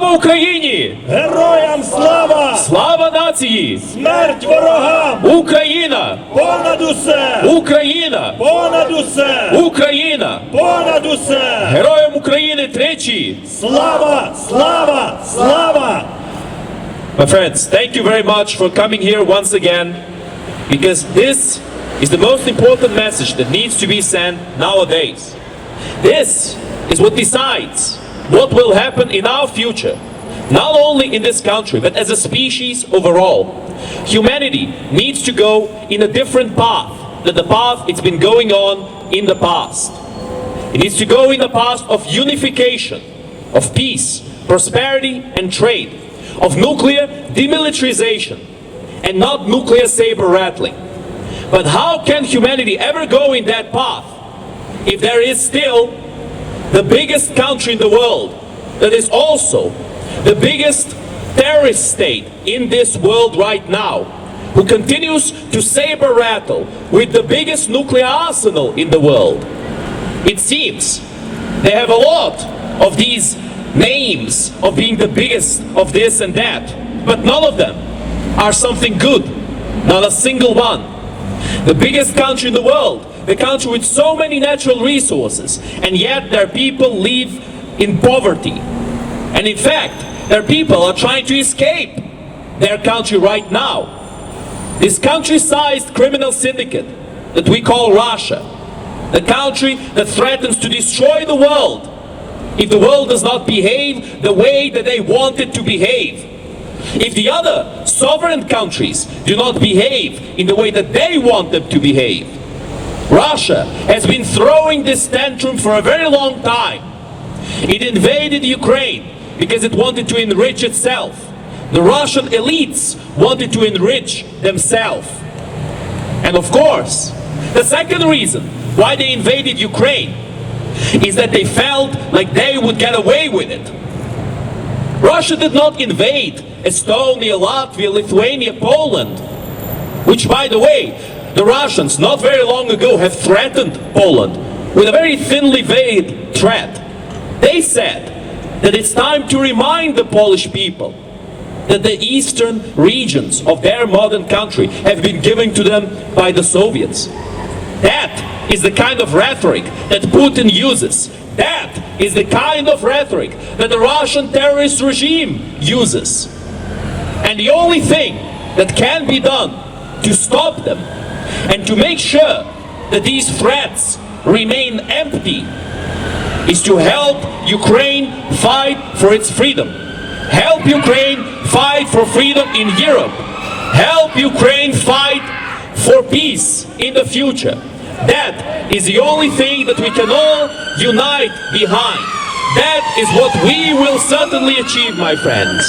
Слава Україні! Героям слава! Слава нації! Смерть ворогам! Україна! Понад усе! Україна! Понад усе! Україна! Понад усе! Героям України тричі! Слава! Слава! Слава! My friends, thank you very much for coming here once again, because this is the most important message that needs to be sent nowadays. This is what decides what will happen in our future, not only in this country, but as a species overall. Humanity needs to go in a different path than the path it's been going on in the past. It needs to go in the path of unification, of peace, prosperity and trade, of nuclear demilitarization, and not nuclear saber rattling. But how can humanity ever go in that path if there is still the biggest country in the world that is also the biggest terrorist state in this world right now, who continues to saber rattle with the biggest nuclear arsenal in the world? It seems they have a lot of these names of being the biggest of this and that, but none of them are something good, not a single one. The biggest country in the world, the country with so many natural resources, and yet their people live in poverty. And in fact, their people are trying to escape their country right now. This country-sized criminal syndicate that we call Russia, the country that threatens to destroy the world if the world does not behave the way that they want it to behave. If the other sovereign countries do not behave in the way that they want them to behave. Russia has been throwing this tantrum for a very long time. It invaded Ukraine because it wanted to enrich itself. The Russian elites wanted to enrich themselves. And of course, the second reason why they invaded Ukraine is that they felt like they would get away with it. Russia did not invade Estonia, Latvia, Lithuania, Poland, which, by the way, the Russians not very long ago have threatened Poland with a very thinly veiled threat. They said that it's time to remind the Polish people that the eastern regions of their modern country have been given to them by the Soviets. That is the kind of rhetoric that Putin uses. That is the kind of rhetoric that the Russian terrorist regime uses. And the only thing that can be done to stop them and to make sure that these threats remain empty is to help Ukraine fight for its freedom. Help Ukraine fight for freedom in Europe. Help Ukraine fight for peace in the future. That is the only thing that we can all unite behind. That is what we will certainly achieve, my friends.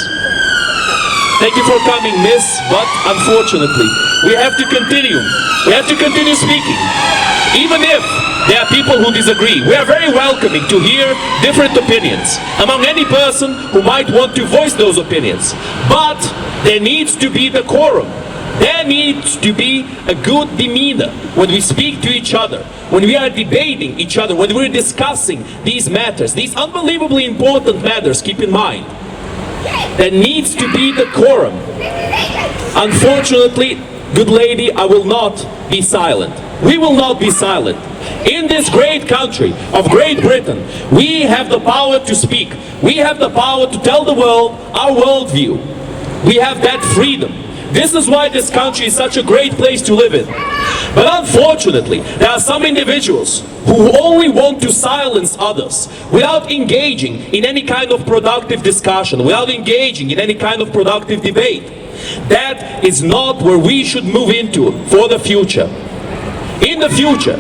Thank you for coming, miss, but unfortunately, we have to continue. We have to continue speaking. Even if there are people who disagree, we are very welcoming to hear different opinions among any person who might want to voice those opinions. But there needs to be decorum. There needs to be a good demeanor when we speak to each other, when we are debating each other, when we're discussing these matters, these unbelievably important matters, keep in mind. There needs to be decorum. Unfortunately, good lady, I will not be silent. We will not be silent. In this great country of Great Britain, we have the power to speak. We have the power to tell the world our worldview. We have that freedom. This is why this country is such a great place to live in. But unfortunately, there are some individuals who only want to silence others without engaging in any kind of productive discussion, without engaging in any kind of productive debate. That is not where we should move into for the future. In the future,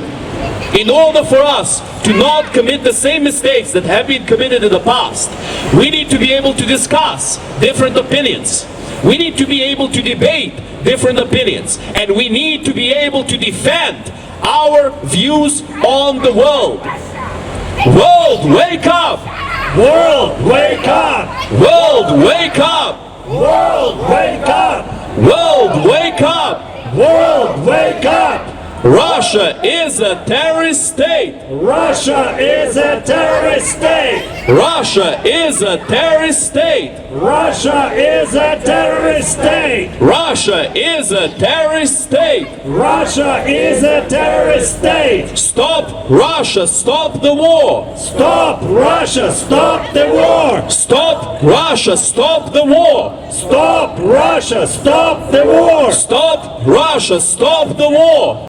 in order for us to not commit the same mistakes that have been committed in the past, we need to be able to discuss different opinions. We need to be able to debate different opinions, and we need to be able to defend our views on the world. World, wake up! World, wake up! World, wake up! World, wake up! World, wake up! World, wake up! Russia! Russia is a terrorist state. Russia is a terrorist state. Russia is a terrorist state. Russia is a terrorist state. Russia is a terrorist state. Russia is a terrorist state. Stop Russia, stop the war. Stop Russia, stop the war. Stop Russia, stop the war. Stop Russia, stop the war. Stop Russia, stop the war.